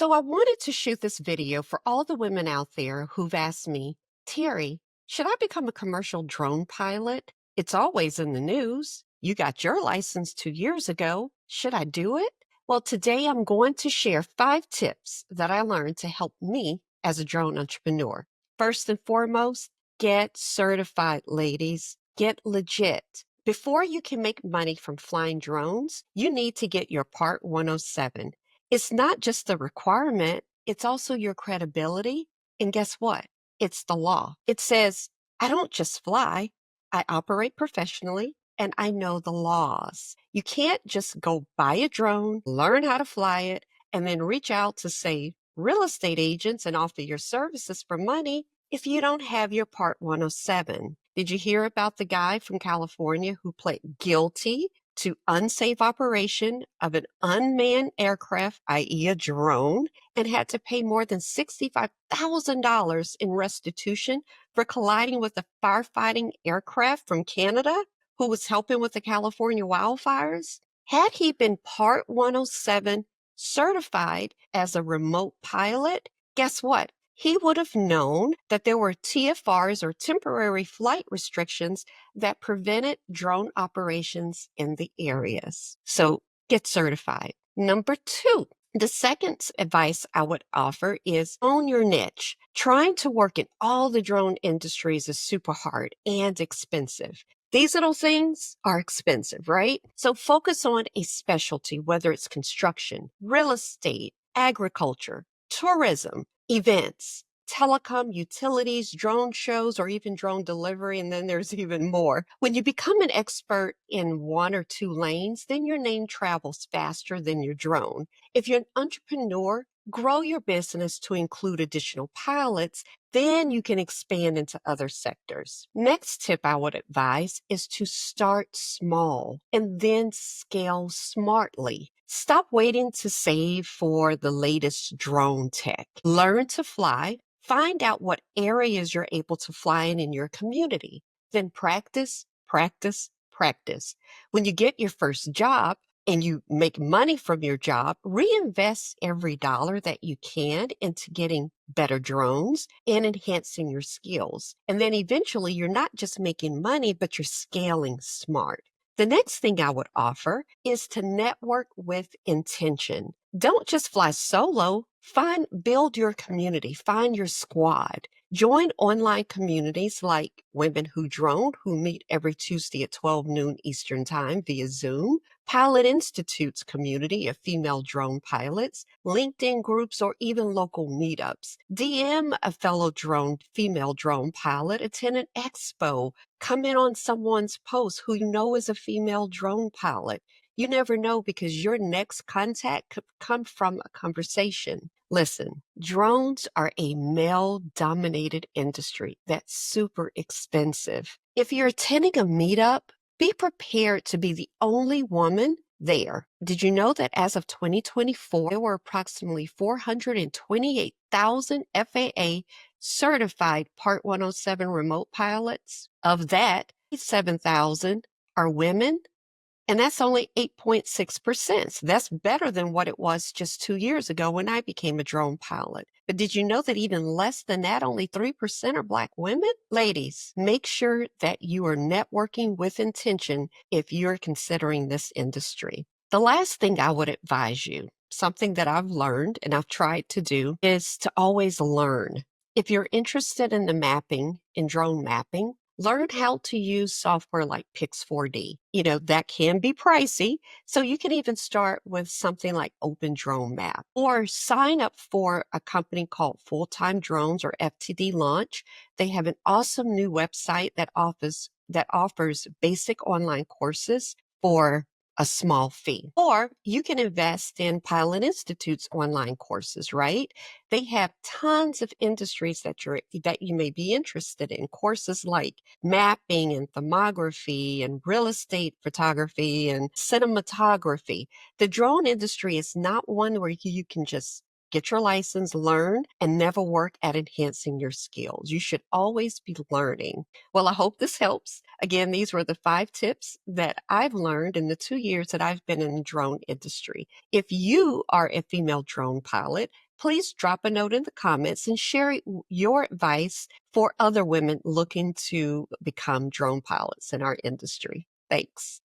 So I wanted to shoot this video for all the women out there who've asked me, Terry, should I become a commercial drone pilot? It's always in the news. You got your license 2 years ago. Should I do it? Well, today I'm going to share 5 tips that I learned to help me as a drone entrepreneur. First and foremost, get certified, ladies. Get legit. Before you can make money from flying drones, you need to get your Part 107. It's not just the requirement, it's also your credibility. And guess what? It's the law. It says, I don't just fly, I operate professionally and I know the laws. You can't just go buy a drone, learn how to fly it, and then reach out to, say, real estate agents and offer your services for money if you don't have your Part 107. Did you hear about the guy from California who pled guilty to unsafe operation of an unmanned aircraft, i.e. a drone, and had to pay more than $65,000 in restitution for colliding with a firefighting aircraft from Canada who was helping with the California wildfires? Had he been Part 107 certified as a remote pilot, guess what? He would have known that there were TFRs or temporary flight restrictions that prevented drone operations in the areas. So get certified. Number 2, the second advice I would offer is own your niche. Trying to work in all the drone industries is super hard and expensive. These little things are expensive, right? So focus on a specialty, whether it's construction, real estate, agriculture, tourism, events, telecom, utilities, drone shows, or even drone delivery. And then there's even more. When you become an expert in 1 or 2 lanes, then your name travels faster than your drone. If you're an entrepreneur, grow your business to include additional pilots, then you can expand into other sectors. Next tip I would advise is to start small and then scale smartly. Stop waiting to save for the latest drone tech. Learn to fly. Find out what areas you're able to fly in your community. Then practice, practice, practice. When you get your first job, and you make money from your job, reinvest every dollar that you can into getting better drones and enhancing your skills. And then eventually you're not just making money, but you're scaling smart. The next thing I would offer is to network with intention. Don't just fly solo. Build your community, find your squad. Join online communities like Women Who Drone, who meet every Tuesday at 12 noon Eastern Time via Zoom, Pilot Institute's community of female drone pilots, LinkedIn groups, or even local meetups. DM a fellow female drone pilot, attend an expo, comment on someone's post who you know is a female drone pilot. You never know because your next contact could come from a conversation. Listen, drones are a male-dominated industry that's super expensive. If you're attending a meetup, be prepared to be the only woman there. Did you know that as of 2024, there were approximately 428,000 FAA certified Part 107 remote pilots? Of that, 7,000 are women, and that's only 8.6%. So that's better than what it was just 2 years ago when I became a drone pilot. But did you know that even less than that, only 3% are Black women? Ladies, make sure that you are networking with intention if you're considering this industry. The last thing I would advise you, something that I've learned and I've tried to do, is to always learn. If you're interested in drone mapping, learn how to use software like Pix4D. That can be pricey, so you can even start with something like Open Drone Map or sign up for a company called Full Time Drones or FTD Launch. They have an awesome new website that offers basic online courses for a small fee. Or you can invest in Pilot Institute's online courses, right? They have tons of industries that you may be interested in. Courses like mapping and thermography and real estate photography and cinematography. The drone industry is not one where you can just get your license, learn, and never work at enhancing your skills. You should always be learning. Well, I hope this helps. Again, these were the 5 tips that I've learned in the 2 years that I've been in the drone industry. If you are a female drone pilot, Please drop a note in the comments and share your advice for other women looking to become drone pilots in our industry. Thanks.